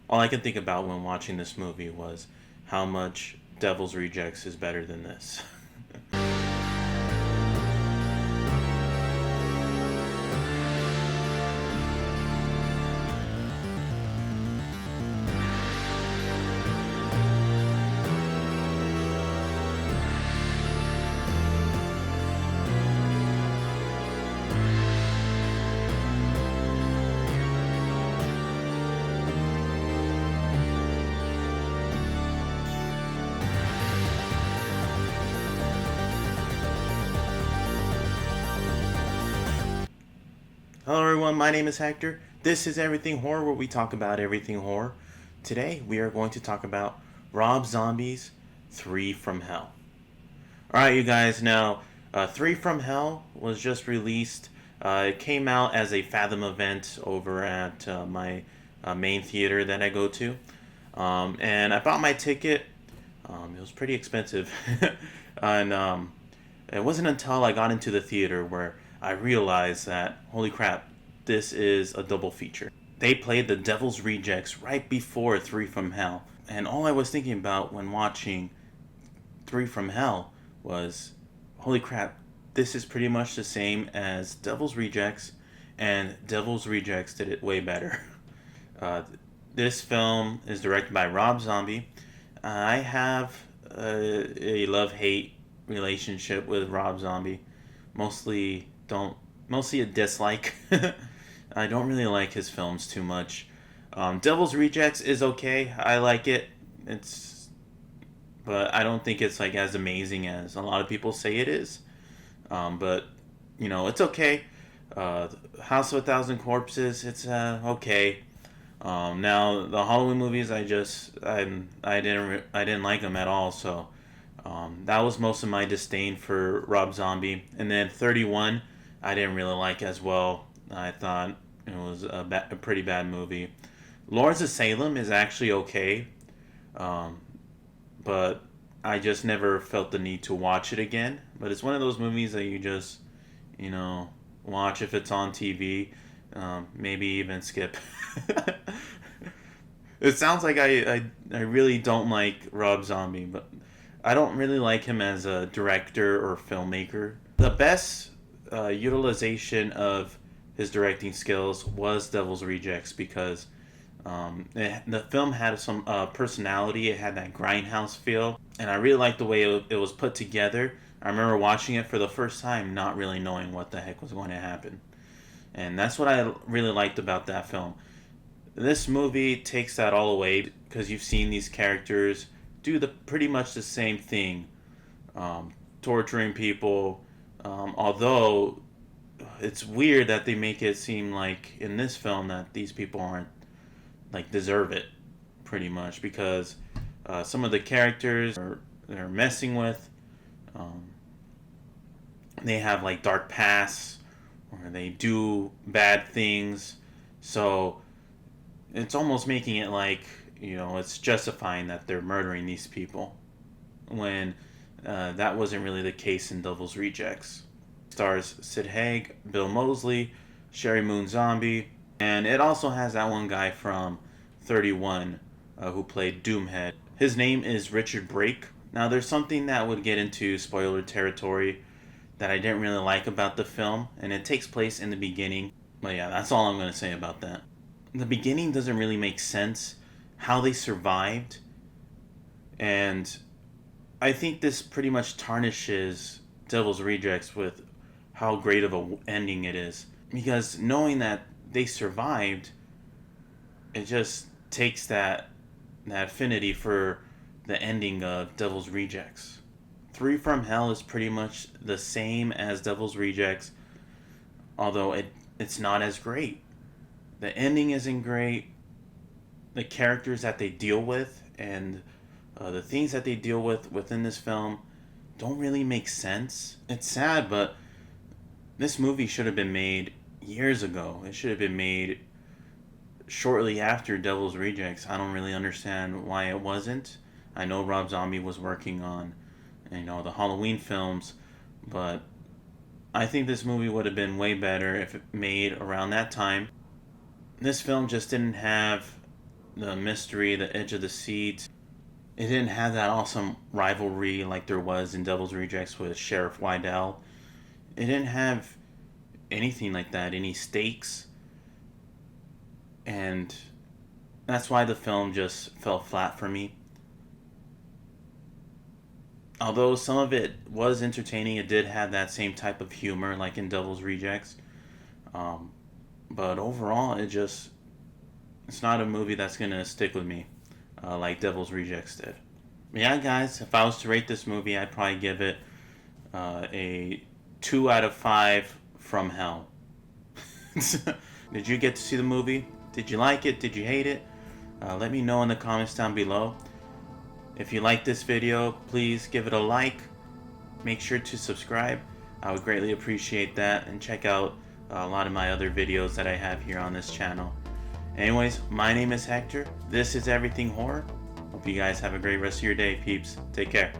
all I could think about when watching this movie was how much Devil's Rejects is better than this. Hello everyone, my name is Hector. This is Everything Horror, where we talk about everything horror. Today we are going to talk about Rob Zombie's Three from Hell. Alright, you guys, now Three from Hell was just released. It came out as a Fathom event over at my main theater that I go to. And I bought my ticket. It was pretty expensive. And it wasn't until I got into the theater where I realized that, holy crap, this is a double feature. They played The Devil's Rejects right before Three from Hell. And all I was thinking about when watching Three from Hell was, holy crap, this is pretty much the same as Devil's Rejects, and Devil's Rejects did it way better. Uh, this film is directed by Rob Zombie. I have a love-hate relationship with Rob Zombie. Mostly a dislike. I don't really like his films too much. Devil's Rejects is okay. I like it. But I don't think it's like as amazing as a lot of people say it is. But it's okay. House of a Thousand Corpses, it's okay. Now the Halloween movies, I didn't like them at all. So that was most of my disdain for Rob Zombie. And then 31, I didn't really like as well. I thought it was a pretty bad movie. Lords of Salem is actually okay, um, but I just never felt the need to watch it again. But it's one of those movies that you just, you know, watch if it's on TV, maybe even skip. It sounds like I really don't like Rob Zombie, but I don't really like him as a director or filmmaker. The best utilization of his directing skills was Devil's Rejects because the film had some personality. It had that grindhouse feel, and I really liked the way it was put together. I remember watching it for the first time, not really knowing what the heck was going to happen, and that's what I really liked about that film. This movie takes that all away because you've seen these characters do the pretty much the same thing, torturing people. Although it's weird that they make it seem like in this film that these people aren't like deserve it, pretty much because some of the characters they're messing with, um, they have like dark pasts or they do bad things, so it's almost making it like it's justifying that they're murdering these people when that wasn't really the case in Devil's Rejects. It stars Sid Haig, Bill Moseley, Sherry Moon Zombie, and it also has that one guy from 31 who played Doomhead. His name is Richard Brake. Now, there's something that would get into spoiler territory that I didn't really like about the film, and it takes place in the beginning. But yeah, that's all I'm going to say about that. The beginning doesn't really make sense how they survived, and I think this pretty much tarnishes Devil's Rejects with how great of a ending it is. Because knowing that they survived, it just takes that affinity for the ending of Devil's Rejects. Three from Hell is pretty much the same as Devil's Rejects, although it's not as great. The ending isn't great. The characters that they deal with and the things that they deal with within this film don't really make sense. It's sad, but this movie should have been made years ago. It should have been made shortly after Devil's Rejects. I don't really understand why it wasn't. I know Rob Zombie was working on, the Halloween films, but I think this movie would have been way better if it made around that time. This film just didn't have the mystery, the edge of the seat. It didn't have that awesome rivalry like there was in Devil's Rejects with Sheriff Wydell. It didn't have anything like that, any stakes. And that's why the film just fell flat for me. Although some of it was entertaining, it did have that same type of humor like in Devil's Rejects. Um, but overall, it's not a movie that's going to stick with me like Devil's Rejects did. Yeah, guys, if I was to rate this movie, I'd probably give it a 2 out of 5 from hell. Did you get to see the movie? Did you like it? Did you hate it? Let me know in the comments down below. If you like this video, please give it a like. Make sure to subscribe. I would greatly appreciate that. And check out a lot of my other videos that I have here on this channel. Anyways, my name is Hector. This is Everything Horror. Hope you guys have a great rest of your day, peeps. Take care.